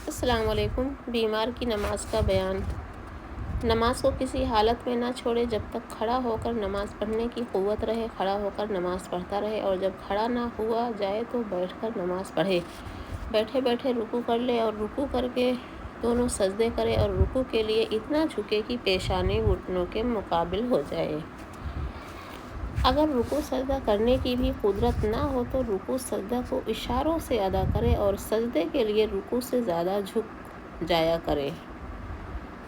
السلام علیکم۔ بیمار کی نماز کا بیان۔ نماز کو کسی حالت میں نہ چھوڑے جب تک کھڑا ہو کر نماز پڑھنے کی قوت رہے، کھڑا ہو کر نماز پڑھتا رہے، اور جب کھڑا نہ ہوا جائے تو بیٹھ کر نماز پڑھے۔ بیٹھے بیٹھے رکوع کر لے اور رکوع کر کے دونوں سجدے کرے اور رکوع کے لیے اتنا جھکے کہ پیشانی گھٹنوں کے مقابل ہو جائے۔ اگر رکوع سجدہ کرنے کی بھی قدرت نہ ہو تو رکوع سجدہ کو اشاروں سے ادا کرے اور سجدے کے لیے رکوع سے زیادہ جھک جایا کرے۔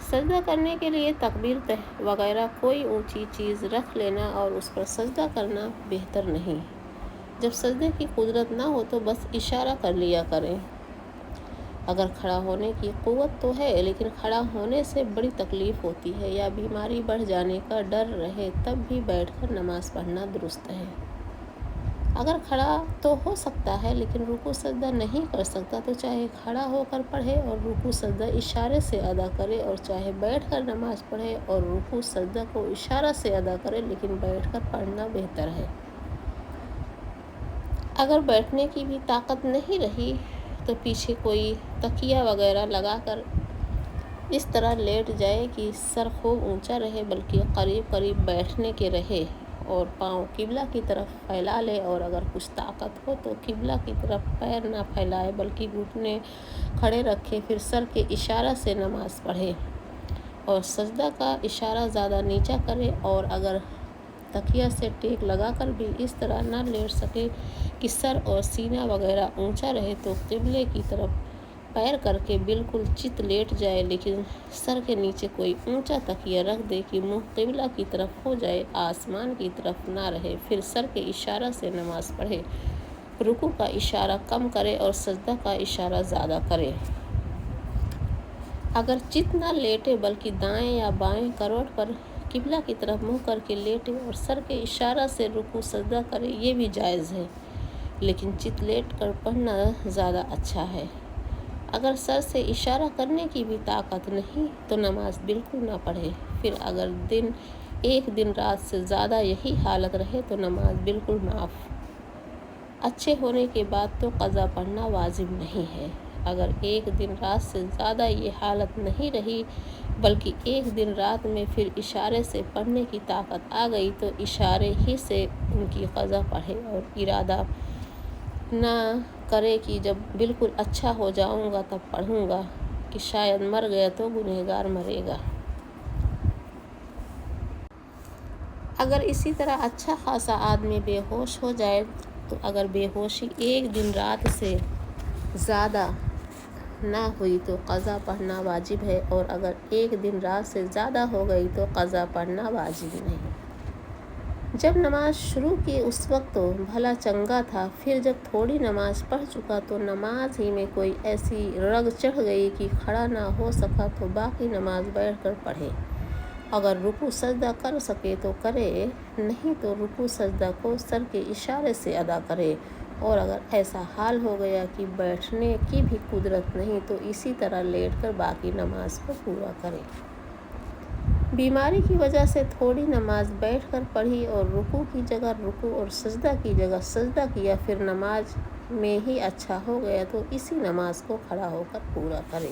سجدہ کرنے کے لیے تکبیر وغیرہ کوئی اونچی چیز رکھ لینا اور اس پر سجدہ کرنا بہتر نہیں۔ جب سجدے کی قدرت نہ ہو تو بس اشارہ کر لیا کریں۔ اگر کھڑا ہونے کی قوت تو ہے لیکن کھڑا ہونے سے بڑی تکلیف ہوتی ہے یا بیماری بڑھ جانے کا ڈر رہے تب بھی بیٹھ کر نماز پڑھنا درست ہے۔ اگر کھڑا تو ہو سکتا ہے لیکن رکوع سجدہ نہیں کر سکتا تو چاہے کھڑا ہو کر پڑھے اور رکوع سجدہ اشارے سے ادا کرے، اور چاہے بیٹھ کر نماز پڑھے اور رکوع سجدہ کو اشارہ سے ادا کرے لیکن بیٹھ کر پڑھنا بہتر ہے۔ اگر بیٹھنے کی بھی طاقت نہیں رہی تو پیچھے کوئی تکیہ وغیرہ لگا کر اس طرح لیٹ جائے کہ سر خوب اونچا رہے بلکہ قریب قریب بیٹھنے کے رہے، اور پاؤں قبلہ کی طرف پھیلا لے، اور اگر کچھ طاقت ہو تو قبلہ کی طرف پیر نہ پھیلائے بلکہ گھٹنے کھڑے رکھے، پھر سر کے اشارہ سے نماز پڑھے اور سجدہ کا اشارہ زیادہ نیچا کرے، اور اگر تکیہ سے ٹیک لگا کر بھی اس طرح نہ لیٹ سکے کہ سر اور سینہ وغیرہ اونچا رہے تو قبلے کی طرف پیر کر کے بالکل چت لیٹ جائے لیکن سر کے نیچے کوئی اونچا تکیہ رکھ دے کہ منہ قبلہ کی طرف ہو جائے، آسمان کی طرف نہ رہے، پھر سر کے اشارہ سے نماز پڑھے، رکوع کا اشارہ کم کرے اور سجدہ کا اشارہ زیادہ کرے۔ اگر چت نہ لیٹے بلکہ دائیں یا بائیں کروٹ پر قبلہ کی طرف منہ کر کے لیٹے اور سر کے اشارہ سے رکوع سجدہ کرے، یہ بھی جائز ہے، لیکن چت لیٹ کر پڑھنا زیادہ اچھا ہے۔ اگر سر سے اشارہ کرنے کی بھی طاقت نہیں تو نماز بالکل نہ پڑھے، پھر اگر ایک دن رات سے زیادہ یہی حالت رہے تو نماز بالکل معاف۔ اچھے ہونے کے بعد تو قضا پڑھنا واجب نہیں ہے۔ اگر ایک دن رات سے زیادہ یہ حالت نہیں رہی بلکہ ایک دن رات میں پھر اشارے سے پڑھنے کی طاقت آ گئی تو اشارے ہی سے ان کی قضا پڑھے، اور ارادہ نہ کرے کہ جب بالکل اچھا ہو جاؤں گا تب پڑھوں گا، کہ شاید مر گیا تو گنہگار مرے گا۔ اگر اسی طرح اچھا خاصا آدمی بے ہوش ہو جائے تو اگر بے ہوشی ایک دن رات سے زیادہ نہ ہوئی تو قضا پڑھنا واجب ہے، اور اگر ایک دن رات سے زیادہ ہو گئی تو قضا پڑھنا واجب نہیں۔ جب نماز شروع کی اس وقت تو بھلا چنگا تھا، پھر جب تھوڑی نماز پڑھ چکا تو نماز ہی میں کوئی ایسی رگ چڑھ گئی کہ کھڑا نہ ہو سکا تو باقی نماز بیٹھ کر پڑھے۔ اگر رکوع سجدہ کر سکے تو کرے، نہیں تو رکوع سجدہ کو سر کے اشارے سے ادا کرے، اور اگر ایسا حال ہو گیا کہ بیٹھنے کی بھی قدرت نہیں تو اسی طرح لیٹ کر باقی نماز کو پورا کرے۔ بیماری کی وجہ سے تھوڑی نماز بیٹھ کر پڑھی اور رکوع کی جگہ رکوع اور سجدہ کی جگہ سجدہ کیا، پھر نماز میں ہی اچھا ہو گیا تو اسی نماز کو کھڑا ہو کر پورا کرے۔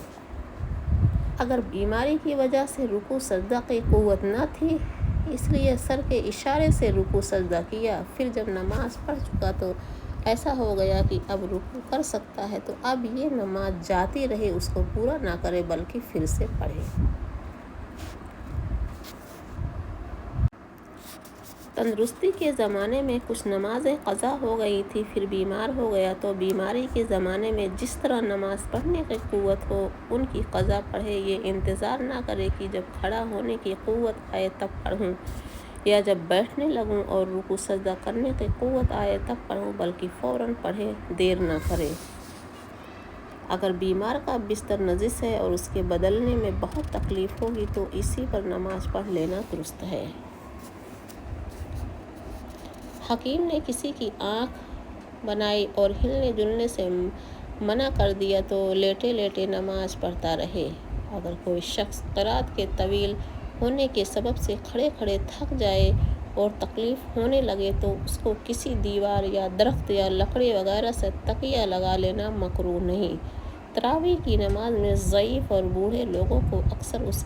اگر بیماری کی وجہ سے رکوع سجدہ کی قوت نہ تھی اس لیے سر کے اشارے سے رکوع سجدہ کیا، پھر جب نماز پڑھ چکا تو ایسا ہو گیا کہ اب رکوع کر سکتا ہے تو اب یہ نماز جاتی رہے اس کو پورا نہ کرے بلکہ پھر سے پڑھے۔ تندرستی کے زمانے میں کچھ نمازیں قضا ہو گئی تھی، پھر بیمار ہو گیا تو بیماری کے زمانے میں جس طرح نماز پڑھنے کی قوت ہو ان کی قضا پڑھے، یہ انتظار نہ کرے کہ جب کھڑا ہونے کی قوت آئے تب پڑھوں یا جب بیٹھنے لگوں اور رکوع سجدہ کرنے کی قوت آئے تب پڑھوں، بلکہ فوراً پڑھے، دیر نہ کرے۔ اگر بیمار کا بستر نجس ہے اور اس کے بدلنے میں بہت تکلیف ہوگی تو اسی پر نماز پڑھ لینا درست ہے۔ حکیم نے کسی کی آنکھ بنائی اور ہلنے جلنے سے منع کر دیا تو لیٹے لیٹے نماز پڑھتا رہے۔ اگر کوئی شخص قرات کے طویل ہونے کے سبب سے کھڑے کھڑے تھک جائے اور تکلیف ہونے لگے تو اس کو کسی دیوار یا درخت یا لکڑی وغیرہ سے تکیہ لگا لینا مکروہ نہیں، تراویح کی نماز میں ضعیف اور بوڑھے لوگوں کو اکثر اس